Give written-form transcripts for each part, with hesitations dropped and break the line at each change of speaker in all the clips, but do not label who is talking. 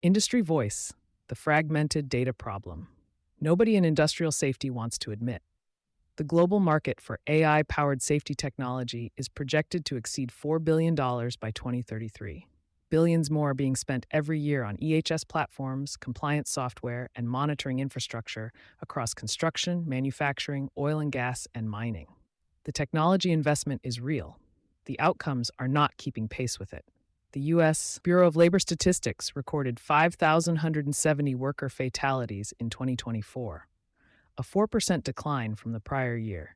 Industry voice, the fragmented data problem. Nobody in industrial safety wants to admit. The global market for AI-powered safety technology is projected to exceed $4 billion by 2033. Billions more are being spent every year on EHS platforms, compliance software, and monitoring infrastructure across construction, manufacturing, oil and gas, and mining. The technology investment is real. The outcomes are not keeping pace with it. The U.S. Bureau of Labor Statistics recorded 5,170 worker fatalities in 2024, a 4% decline from the prior year,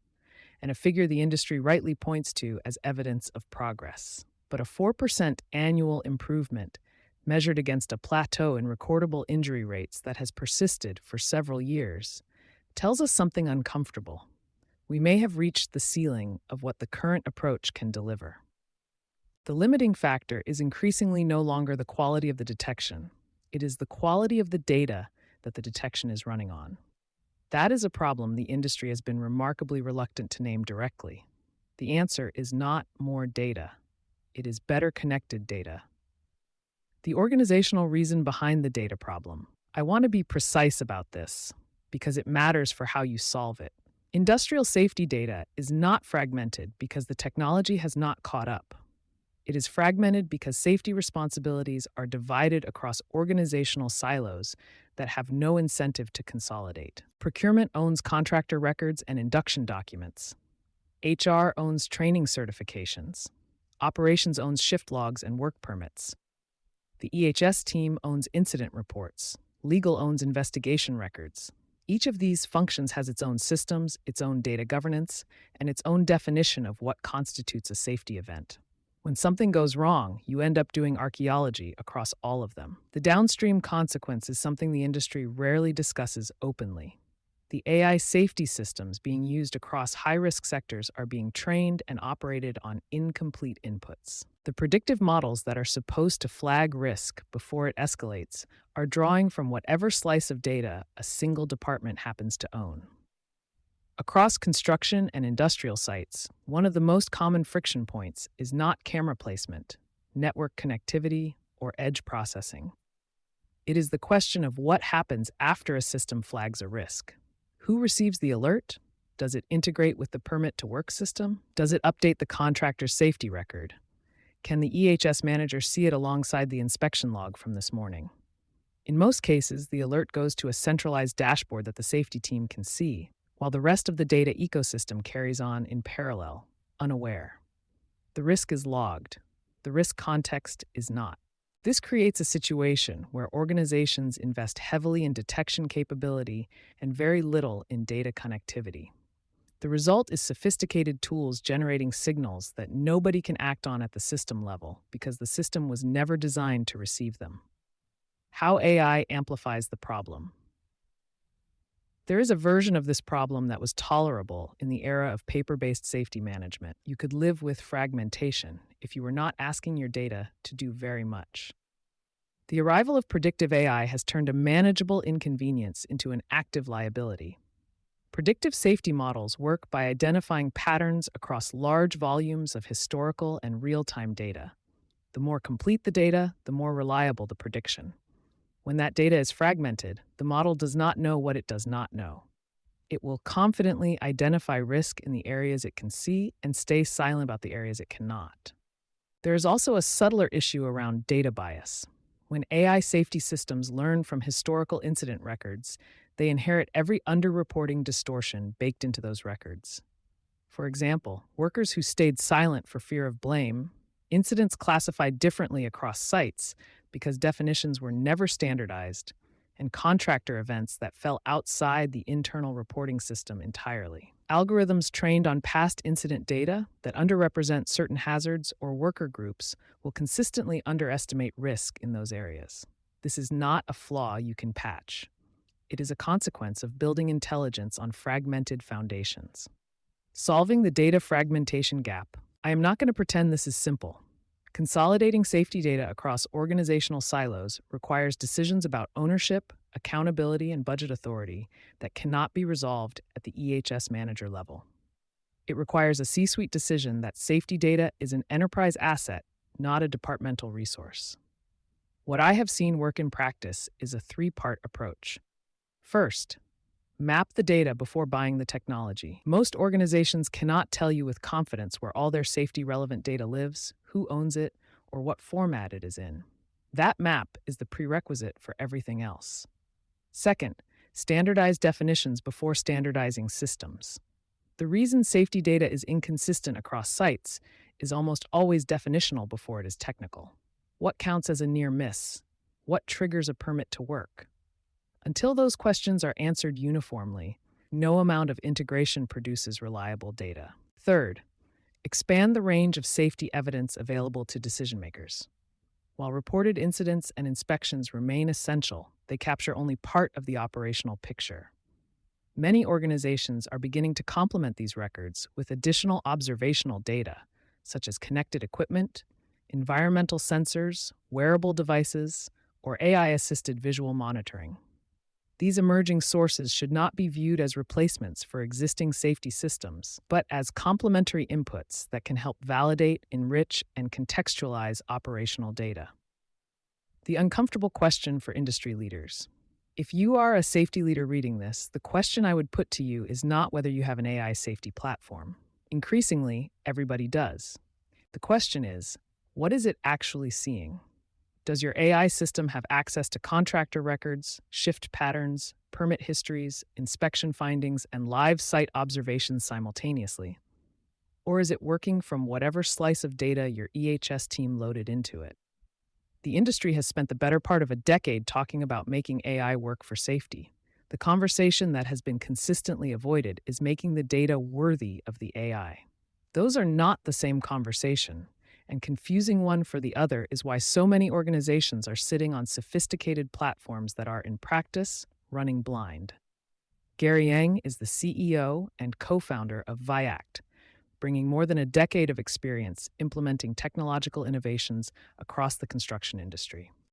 and a figure the industry rightly points to as evidence of progress. But a 4% annual improvement, measured against a plateau in recordable injury rates that has persisted for several years, tells us something uncomfortable. We may have reached the ceiling of what the current approach can deliver. The limiting factor is increasingly no longer the quality of the detection. It is the quality of the data that the detection is running on. That is a problem the industry has been remarkably reluctant to name directly. The answer is not more data. It is better connected data. The organizational reason behind the data problem. I want to be precise about this because it matters for how you solve it. Industrial safety data is not fragmented because the technology has not caught up. It is fragmented because safety responsibilities are divided across organizational silos that have no incentive to consolidate. Procurement owns contractor records and induction documents. HR owns training certifications. Operations owns shift logs and work permits. The EHS team owns incident reports. Legal owns investigation records. Each of these functions has its own systems, its own data governance, and its own definition of what constitutes a safety event. When something goes wrong, you end up doing archaeology across all of them. The downstream consequence is something the industry rarely discusses openly. The AI safety systems being used across high-risk sectors are being trained and operated on incomplete inputs. The predictive models that are supposed to flag risk before it escalates are drawing from whatever slice of data a single department happens to own. Across construction and industrial sites, one of the most common friction points is not camera placement, network connectivity, or edge processing. It is the question of what happens after a system flags a risk. Who receives the alert? Does it integrate with the permit to work system? Does it update the contractor's safety record? Can the EHS manager see it alongside the inspection log from this morning? In most cases, the alert goes to a centralized dashboard that the safety team can see, while the rest of the data ecosystem carries on in parallel, unaware. The risk is logged. The risk context is not. This creates a situation where organizations invest heavily in detection capability and very little in data connectivity. The result is sophisticated tools generating signals that nobody can act on at the system level because the system was never designed to receive them. How AI amplifies the problem. There is a version of this problem that was tolerable in the era of paper-based safety management. You could live with fragmentation if you were not asking your data to do very much. The arrival of predictive AI has turned a manageable inconvenience into an active liability. Predictive safety models work by identifying patterns across large volumes of historical and real-time data. The more complete the data, the more reliable the prediction. When that data is fragmented, the model does not know what it does not know. It will confidently identify risk in the areas it can see and stay silent about the areas it cannot. There is also a subtler issue around data bias. When AI safety systems learn from historical incident records, they inherit every underreporting distortion baked into those records. For example, workers who stayed silent for fear of blame, incidents classified differently across sites because definitions were never standardized, and contractor events that fell outside the internal reporting system entirely. Algorithms trained on past incident data that underrepresent certain hazards or worker groups will consistently underestimate risk in those areas. This is not a flaw you can patch. It is a consequence of building intelligence on fragmented foundations. Solving the data fragmentation gap. I am not going to pretend this is simple. Consolidating safety data across organizational silos requires decisions about ownership, accountability, and budget authority that cannot be resolved at the EHS manager level. It requires a C-suite decision that safety data is an enterprise asset, not a departmental resource. What I have seen work in practice is a three-part approach. First, map the data before buying the technology. Most organizations cannot tell you with confidence where all their safety relevant data lives, who owns it, or what format it is in. That map is the prerequisite for everything else. Second, standardize definitions before standardizing systems. The reason safety data is inconsistent across sites is almost always definitional before it is technical. What counts as a near miss? What triggers a permit to work? Until those questions are answered uniformly, no amount of integration produces reliable data. Third, expand the range of safety evidence available to decision makers. While reported incidents and inspections remain essential, they capture only part of the operational picture. Many organizations are beginning to complement these records with additional observational data, such as connected equipment, environmental sensors, wearable devices, or AI-assisted visual monitoring. These emerging sources should not be viewed as replacements for existing safety systems, but as complementary inputs that can help validate, enrich, and contextualize operational data. The uncomfortable question for industry leaders. If you are a safety leader reading this, the question I would put to you is not whether you have an AI safety platform. Increasingly, everybody does. The question is, what is it actually seeing? Does your AI system have access to contractor records, shift patterns, permit histories, inspection findings, and live site observations simultaneously? Or is it working from whatever slice of data your EHS team loaded into it? The industry has spent the better part of a decade talking about making AI work for safety. The conversation that has been consistently avoided is making the data worthy of the AI. Those are not the same conversation, and confusing one for the other is why so many organizations are sitting on sophisticated platforms that are, in practice, running blind. Gary Yang is the CEO and co-founder of Viact, bringing more than a decade of experience implementing technological innovations across the construction industry.